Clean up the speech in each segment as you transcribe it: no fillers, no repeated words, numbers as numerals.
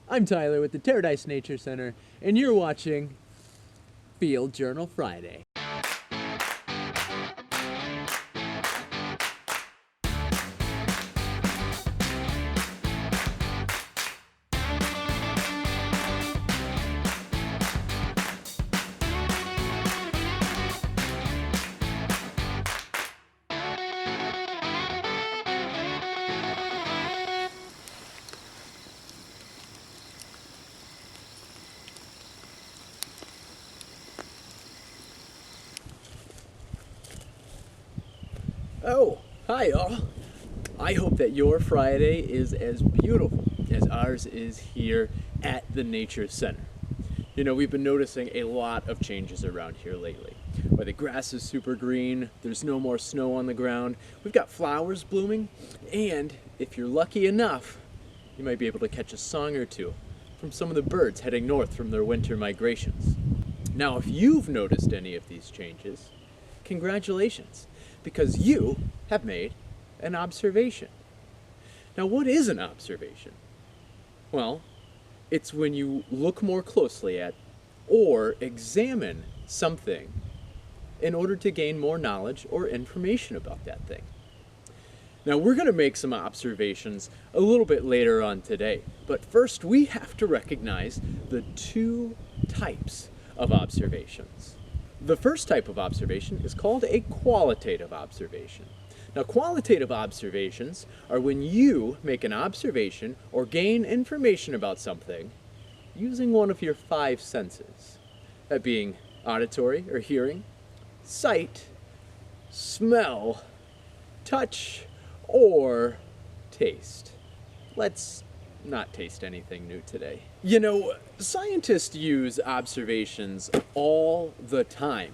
I'm Tyler with the Naturalist Nature Center, and you're watching Field Journal Friday. Oh, hi y'all. I hope that your Friday is as beautiful as ours is here at the Nature Center. You know, we've been noticing a lot of changes around here lately. Where the grass is super green, there's no more snow on the ground, we've got flowers blooming, and if you're lucky enough, you might be able to catch a song or two from some of the birds heading north from their winter migrations. Now, if you've noticed any of these changes, congratulations, because you have made an observation. Now, what is an observation? Well, it's when you look more closely at or examine something in order to gain more knowledge or information about that thing. Now, we're going to make some observations a little bit later on today, but first we have to recognize the two types of observations. The first type of observation is called a qualitative observation. Now, qualitative observations are when you make an observation or gain information about something using one of your five senses, that being auditory or hearing, sight, smell, touch, or taste. Let's not taste anything new today. You know, scientists use observations all the time.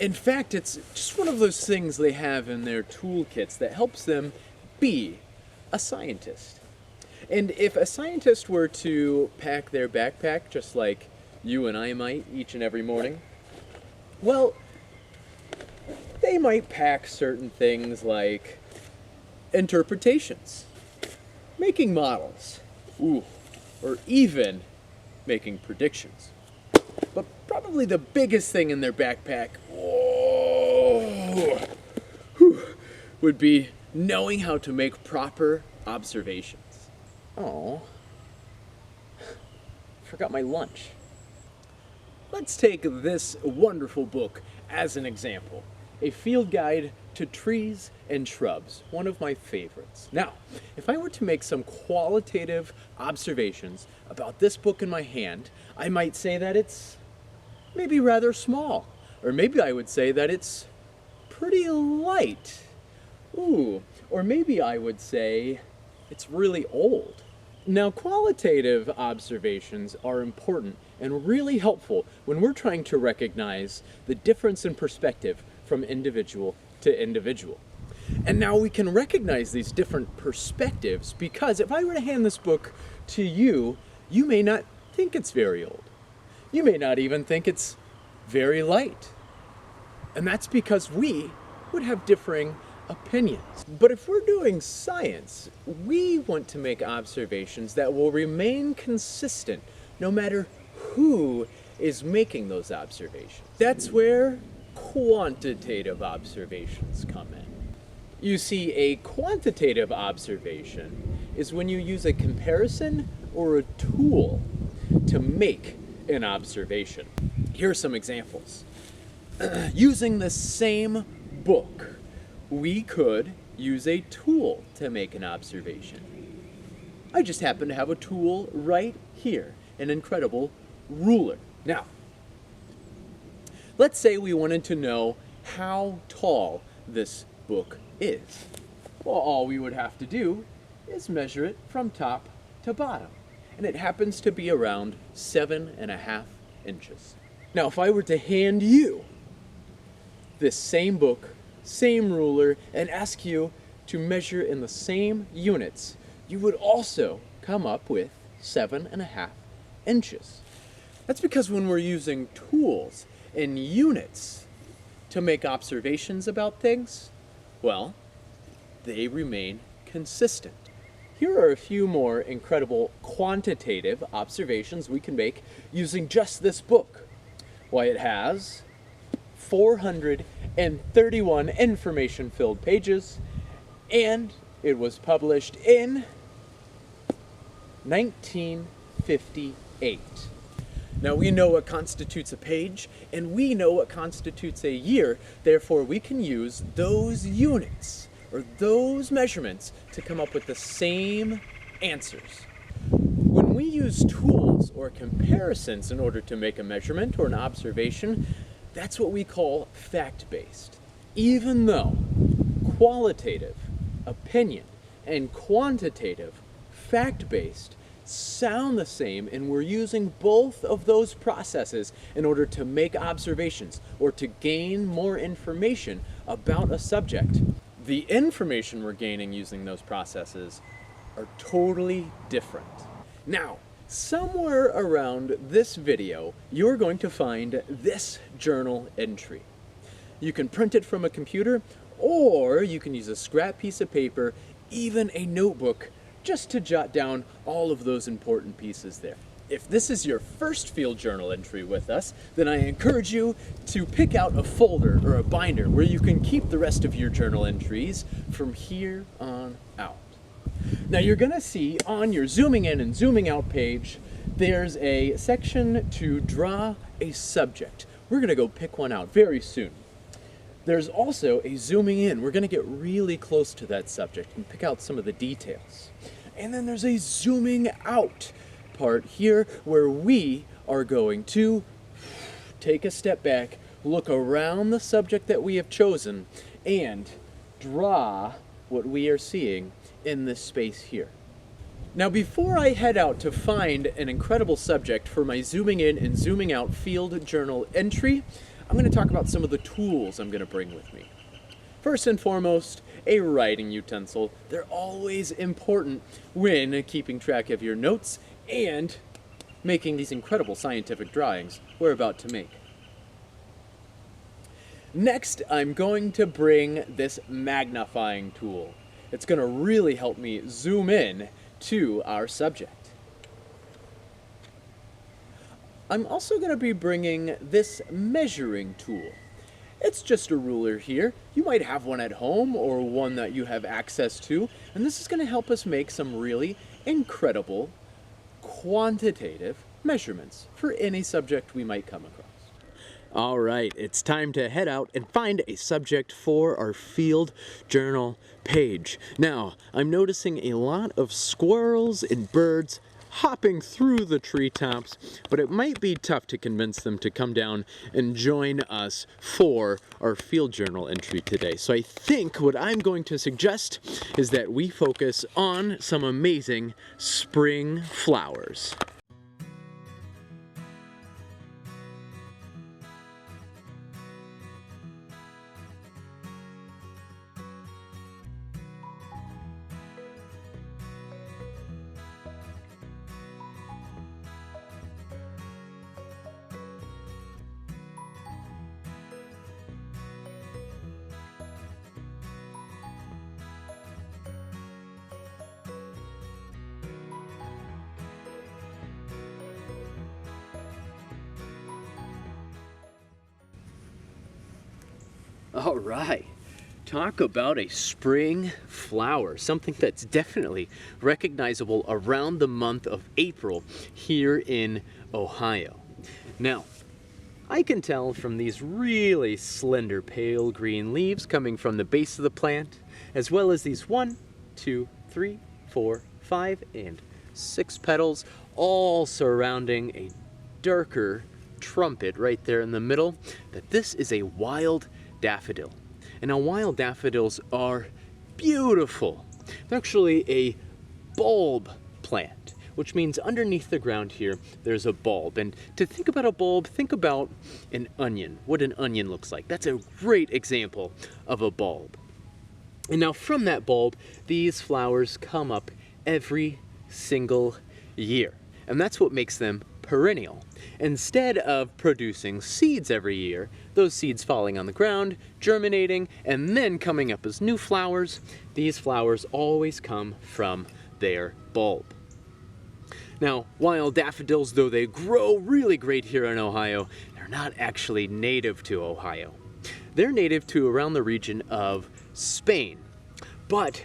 In fact, it's just one of those things they have in their toolkits that helps them be a scientist. And if a scientist were to pack their backpack just like you and I might each and every morning, well, they might pack certain things like interpretations, making models, or even making predictions. But probably the biggest thing in their backpack would be knowing how to make proper observations. Oh, forgot my lunch. Let's take this wonderful book as an example. A field guide to trees and shrubs, one of my favorites. Now, if I were to make some qualitative observations about this book in my hand, I might say that it's maybe rather small, or maybe I would say that it's pretty light. Or maybe I would say it's really old. Now, qualitative observations are important and really helpful when we're trying to recognize the difference in perspective from individual to individual. And now we can recognize these different perspectives because if I were to hand this book to you, you may not think it's very old. You may not even think it's very light. And that's because we would have differing opinions. But if we're doing science, we want to make observations that will remain consistent no matter who is making those observations. That's where quantitative observations come in. You see, a quantitative observation is when you use a comparison or a tool to make an observation. Here are some examples. Using the same book, we could use a tool to make an observation. I just happen to have a tool right here, an incredible ruler. Now, let's say we wanted to know how tall this book is. Well, all we would have to do is measure it from top to bottom. And it happens to be around 7.5 inches. Now, if I were to hand you this same book, same ruler, and ask you to measure in the same units, you would also come up with 7.5 inches. That's because when we're using tools and units to make observations about things, well, they remain consistent. here are a few more incredible quantitative observations we can make using just this book. Why, it has 431 information-filled pages, and it was published in 1958. Now, we know what constitutes a page, and we know what constitutes a year. Therefore, we can use those units or those measurements to come up with the same answers. When we use tools or comparisons in order to make a measurement or an observation, that's what we call fact-based. Even though qualitative, opinion, and quantitative, fact-based, sound the same, and we're using both of those processes in order to make observations or to gain more information about a subject. The information we're gaining using those processes are totally different. Now, somewhere around this video, you're going to find this journal entry. You can print it from a computer, or you can use a scrap piece of paper, even a notebook, just to jot down all of those important pieces there. If this is your first field journal entry with us, then I encourage you to pick out a folder or a binder where you can keep the rest of your journal entries from here on out. Now, you're going to see on your zooming in and zooming out page, there's a section to draw a subject. We're going to go pick one out very soon. There's also a zooming in. We're going to get really close to that subject and pick out some of the details. And then there's a zooming out part here where we are going to take a step back, look around the subject that we have chosen, and draw what we are seeing in this space here. Now, before I head out to find an incredible subject for my zooming in and zooming out field journal entry, I'm going to talk about some of the tools I'm going to bring with me. First and foremost, a writing utensil. They're always important when keeping track of your notes and making these incredible scientific drawings we're about to make. Next, I'm going to bring this magnifying tool. It's going to really help me zoom in to our subject. I'm also going to be bringing this measuring tool. It's just a ruler here. You might have one at home or one that you have access to, and this is going to help us make some really incredible quantitative measurements for any subject we might come across. All right, it's time to head out and find a subject for our field journal page. Now, I'm noticing a lot of squirrels and birds hopping through the treetops, but it might be tough to convince them to come down and join us for our field journal entry today. So I think what I'm going to suggest is that we focus on some amazing spring flowers. All right, talk about a spring flower, something that's definitely recognizable around the month of April here in Ohio. Now, I can tell from these really slender pale green leaves coming from the base of the plant, as well as these 1, 2, 3, 4, 5, and 6 petals, all surrounding a darker trumpet right there in the middle, that this is a wild daffodil. And now wild daffodils are beautiful. They're actually a bulb plant, which means underneath the ground here there's a bulb. And to think about a bulb, think about an onion, what an onion looks like. That's a great example of a bulb. And now from that bulb, these flowers come up every single year. And that's what makes them perennial. Instead of producing seeds every year, those seeds falling on the ground, germinating, and then coming up as new flowers, these flowers always come from their bulb. Now, wild daffodils, though they grow really great here in Ohio, they're not actually native to Ohio. They're native to around the region of Spain, but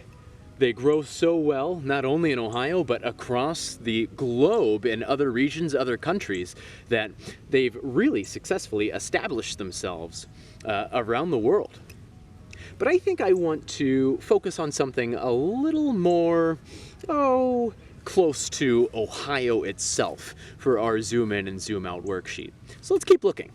they grow so well, not only in Ohio, but across the globe in other regions, other countries, that they've really successfully established themselves around the world. But I think I want to focus on something a little more, close to Ohio itself for our zoom in and zoom out worksheet. So let's keep looking.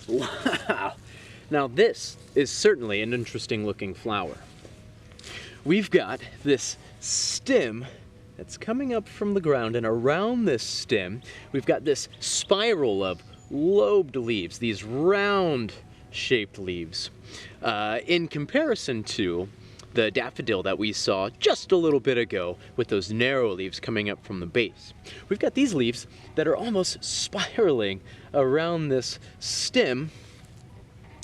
Wow! Now this is certainly an interesting looking flower. We've got this stem that's coming up from the ground, and around this stem we've got this spiral of lobed leaves, these round shaped leaves, in comparison to the daffodil that we saw just a little bit ago with those narrow leaves coming up from the base. We've got these leaves that are almost spiraling around this stem,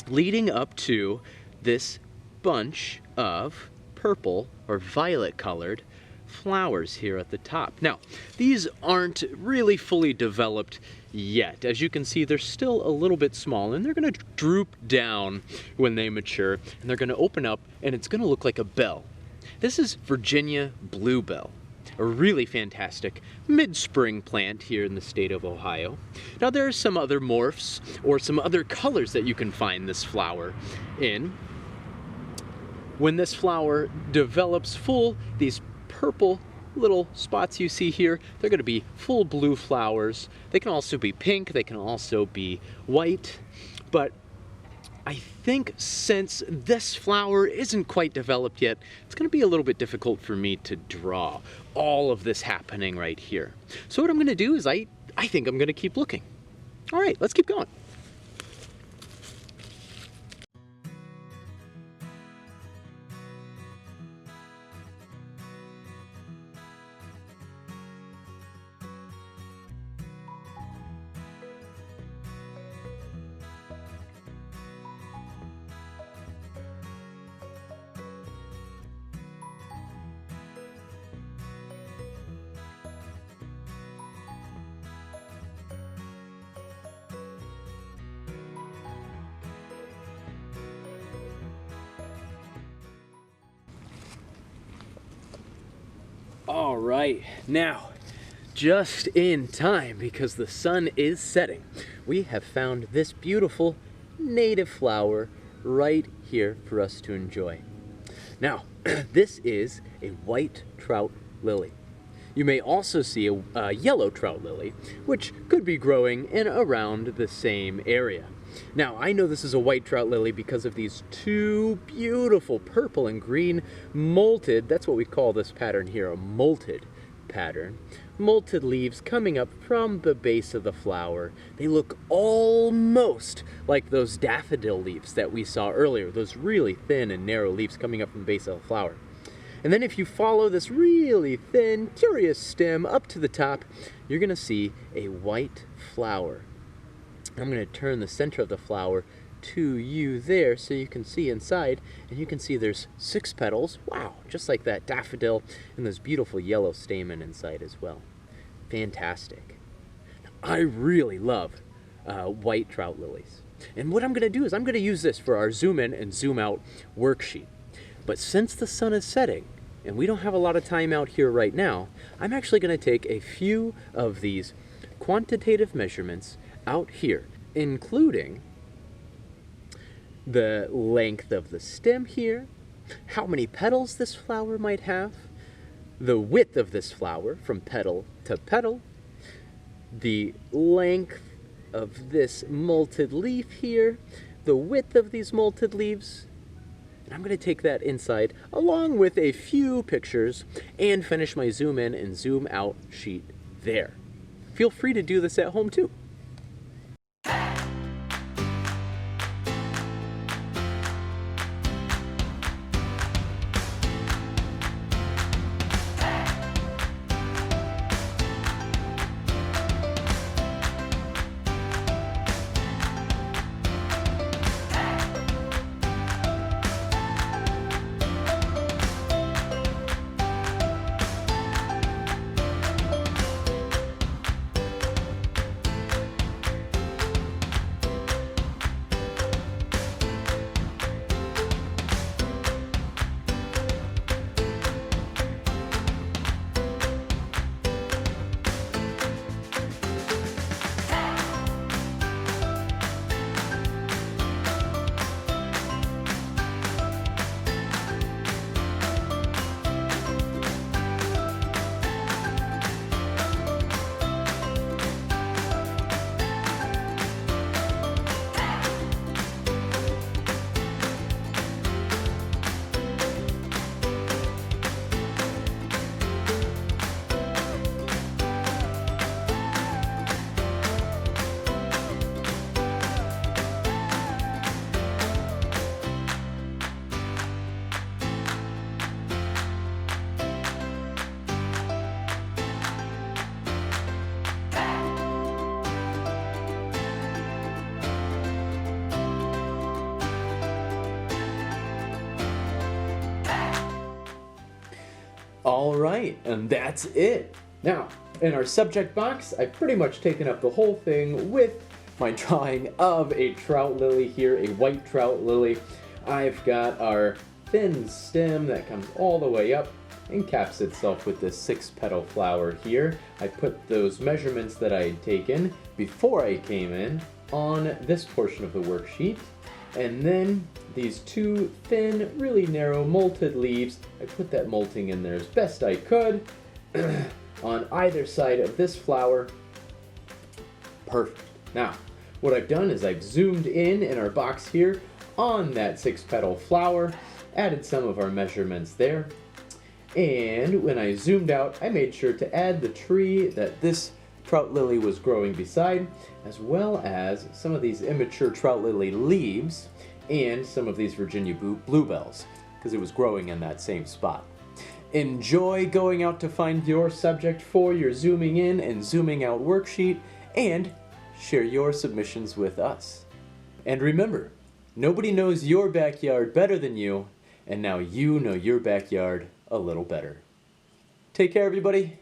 leading up to this bunch of purple or violet colored flowers here at the top. Now, these aren't really fully developed yet. As you can see, they're still a little bit small, and they're going to droop down when they mature, and they're going to open up, and it's going to look like a bell. This is Virginia bluebell, a really fantastic mid-spring plant here in the state of Ohio. Now, there are some other morphs or some other colors that you can find this flower in. When this flower develops full, these purple little spots you see here, they're going to be full blue flowers. They can also be pink, they can also be white, but I think since this flower isn't quite developed yet, it's going to be a little bit difficult for me to draw all of this happening right here. So what I'm going to do is I think I'm going to keep looking. All right, let's keep going. All right, now, just in time because the sun is setting, we have found this beautiful native flower right here for us to enjoy. Now, this is a white trout lily. You may also see a yellow trout lily, which could be growing in around the same area. Now, I know this is a white trout lily because of these two beautiful purple and green molted, that's what we call this pattern here, a molted pattern. Molted leaves coming up from the base of the flower. They look almost like those daffodil leaves that we saw earlier, those really thin and narrow leaves coming up from the base of the flower. And then if you follow this really thin, curious stem up to the top, you're going to see a white flower. I'm going to turn the center of the flower to you there so you can see inside, and you can see there's 6 petals. Wow, just like that daffodil, and this beautiful yellow stamen inside as well. Fantastic. I really love white trout lilies. And what I'm going to do is I'm going to use this for our zoom in and zoom out worksheet. But since the sun is setting, and we don't have a lot of time out here right now, I'm actually going to take a few of these quantitative measurements out here, including the length of the stem here, how many petals this flower might have, the width of this flower from petal to petal, the length of this molted leaf here, the width of these molted leaves. And I'm going to take that inside along with a few pictures and finish my zoom in and zoom out sheet there. Feel free to do this at home too. All right, and that's it. Now, in our subject box, I've pretty much taken up the whole thing with my drawing of a trout lily here, a white trout lily. I've got our thin stem that comes all the way up and caps itself with this 6-petal flower here. I put those measurements that I had taken before I came in on this portion of the worksheet. And then these 2 thin, really narrow molted leaves, I put that molting in there as best I could on either side of this flower. Perfect. Now, what I've done is I've zoomed in our box here on that 6-petal flower, added some of our measurements there, and when I zoomed out, I made sure to add the tree that this trout lily was growing beside, as well as some of these immature trout lily leaves and some of these Virginia bluebells, because it was growing in that same spot. Enjoy going out to find your subject for your zooming in and zooming out worksheet, and share your submissions with us. And remember, nobody knows your backyard better than you, and now you know your backyard a little better. Take care, everybody.